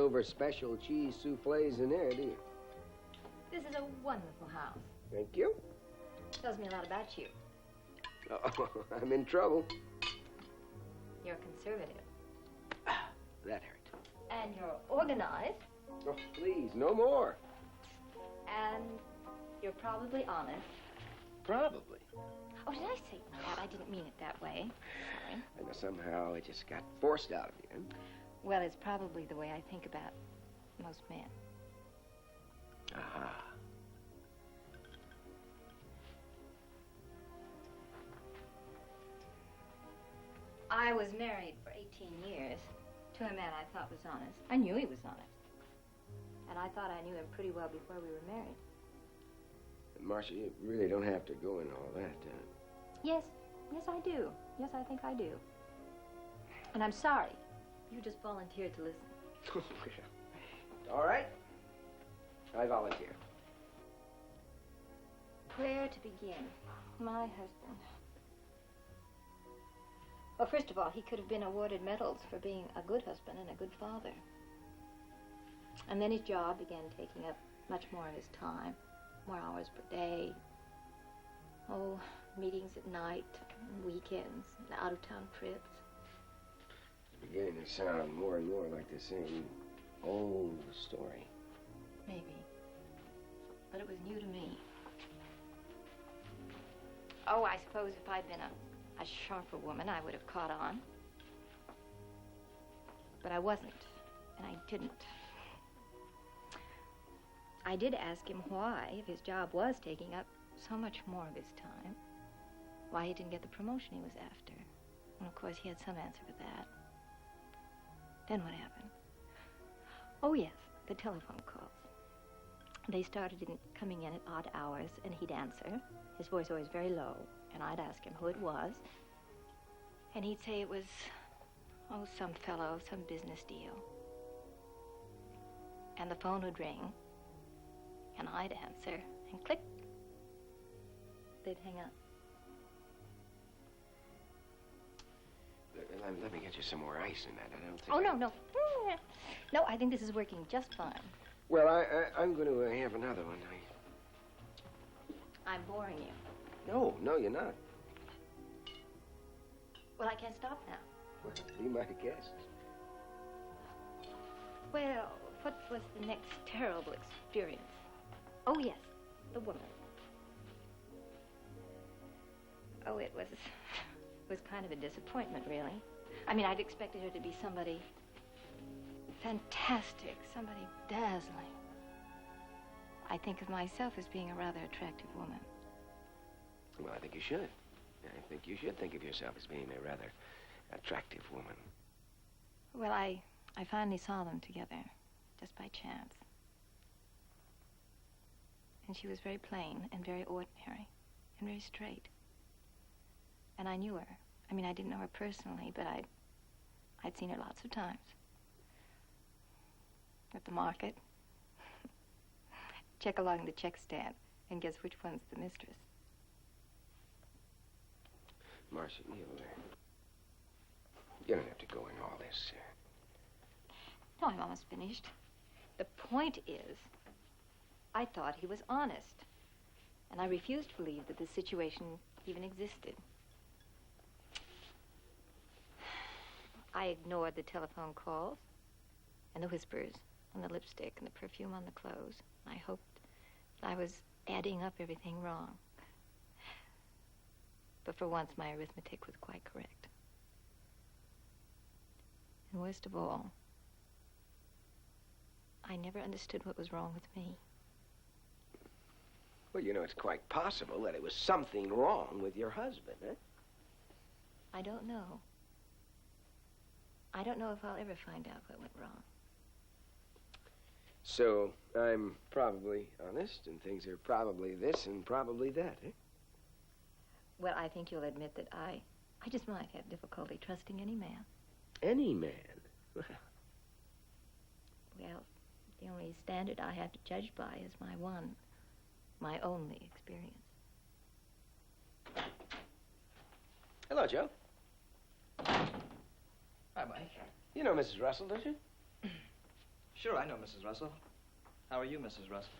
leftover special cheese soufflés in there, do you? This is a wonderful house. Thank you. Tells me a lot about you. Oh, I'm in trouble. You're conservative. That hurt. And you're organized. Oh, please, no more. And you're probably honest. Probably. Oh, did I say that? I didn't mean it that way. Sorry. I know somehow it just got forced out of you. Well, it's probably the way I think about most men. Aha. I was married for 18 years to a man I thought was honest. I knew he was honest. And I thought I knew him pretty well before we were married. Marsha, you really don't have to go into all that. Yes. Yes, I do. Yes, I think I do. And I'm sorry. You just volunteered to listen. All right. I volunteer. Where to begin? My husband. Well, first of all, he could have been awarded medals for being a good husband and a good father. And then his job began taking up much more of his time, more hours per day. Oh, meetings at night, weekends, out-of-town trips. It's beginning to sound more and more like the same old story. Maybe. But it was new to me. Oh, I suppose if I'd been a sharper woman, I would have caught on. But I wasn't, and I didn't. I did ask him why, if his job was taking up so much more of his time, why he didn't get the promotion he was after. And of course, he had some answer for that. Then what happened? Oh, yes, the telephone calls. They started coming in at odd hours, and he'd answer, his voice always very low, and I'd ask him who it was. And he'd say it was, oh, some fellow, some business deal. And the phone would ring, and I'd answer, and click, they'd hang up. Let me get you some more ice in that. I don't think. Oh, no. No, I think this is working just fine. Well, I'm going to have another one. I'm boring you. No, you're not. Well, I can't stop now. Well, be my guest. Well, what was the next terrible experience? Oh, yes, the woman. Oh, it was kind of a disappointment, really. I mean, I'd expected her to be somebody fantastic, somebody dazzling. I think of myself as being a rather attractive woman. Well, I think you should. I think you should think of yourself as being a rather attractive woman. Well, I finally saw them together, just by chance. And she was very plain and very ordinary and very straight. And I knew her. I mean, I didn't know her personally, but I'd seen her lots of times. At the market. Check along the check stand and guess which one's the mistress. Marsha, you don't have to go in all this. No, I'm almost finished. The point is, I thought he was honest. And I refused to believe that this situation even existed. I ignored the telephone calls and the whispers and the lipstick and the perfume on the clothes. I hoped that I was adding up everything wrong. But for once, my arithmetic was quite correct. And worst of all, I never understood what was wrong with me. Well, you know, it's quite possible that it was something wrong with your husband, eh? I don't know. I don't know if I'll ever find out what went wrong. So, I'm probably honest, and things are probably this and probably that, eh? Well, I think you'll admit that I just might have difficulty trusting any man. Any man? Well, the only standard I have to judge by is my only experience. Hello, Joe. Hi, Mike. You know Mrs. Russell, don't you? Sure, I know Mrs. Russell. How are you, Mrs. Russell?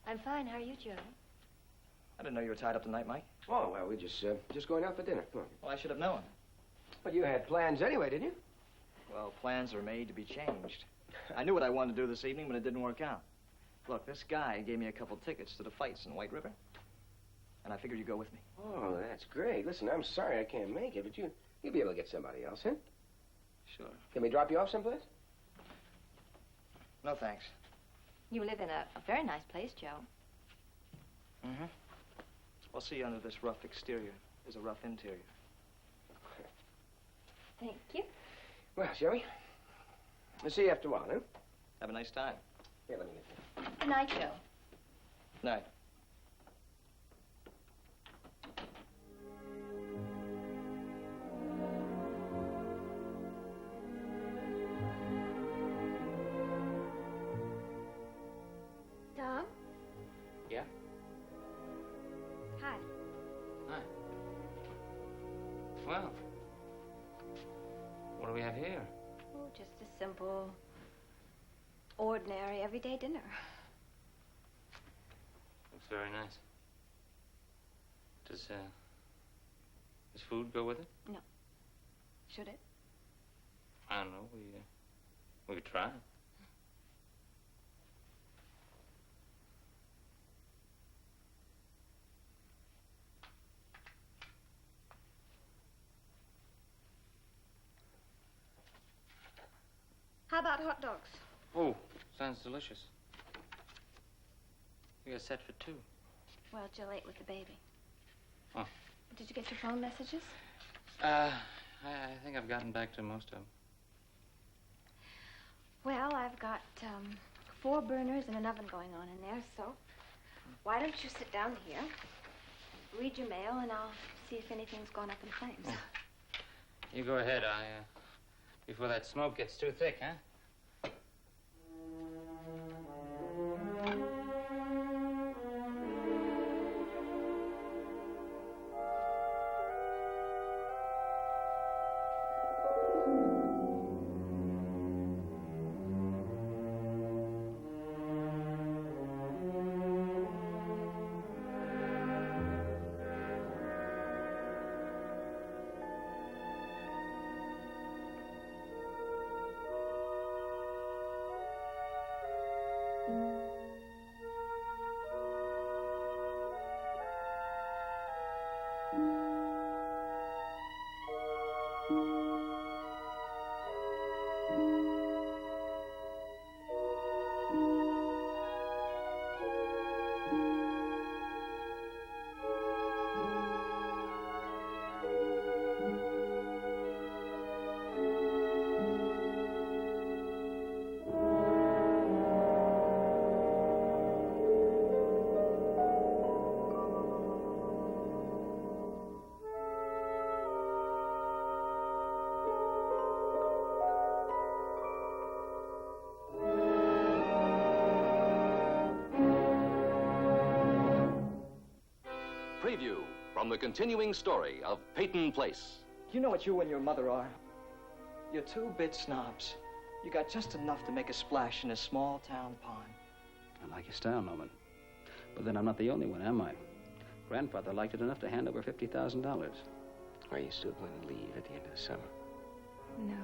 I'm fine. How are you, Joe? I didn't know you were tied up tonight, Mike. Oh, well, we're just going out for dinner. Come on. Well, I should have known. But you had plans anyway, didn't you? Well, plans are made to be changed. I knew what I wanted to do this evening, but it didn't work out. Look, this guy gave me a couple tickets to the fights in White River, and I figured you'd go with me. Oh, that's great. Listen, I'm sorry I can't make it, but you'll be able to get somebody else, huh? Sure. Can we drop you off someplace? No, thanks. You live in a very nice place, Joe. Mm-hmm. I'll see you under this rough exterior. There's a rough interior. Thank you. Well, shall we? We'll see you after a while, huh? Have a nice time. Here, let me get you. Good night, Joe. Night. Tom? Yeah? Hi. Hi. Well, what do we have here? Oh, just a simple, ordinary, everyday dinner. Looks very nice. Does food go with it? No. Should it? I don't know. We could try. How about hot dogs? Oh, sounds delicious. We got set for 2. Well, Jill ate with the baby. Oh. Did you get your phone messages? I think I've gotten back to most of them. Well, I've got 4 burners and an oven going on in there, so why don't you sit down here, read your mail, and I'll see if anything's gone up in flames. Oh. You go ahead. Before that smoke gets too thick, huh? Preview from the continuing story of Peyton Place. You know what you and your mother are? You're 2 bit snobs. You got just enough to make a splash in a small town pond. I like your style, Norman. But then I'm not the only one, am I? Grandfather liked it enough to hand over $50,000. Are you still going to leave at the end of the summer? No.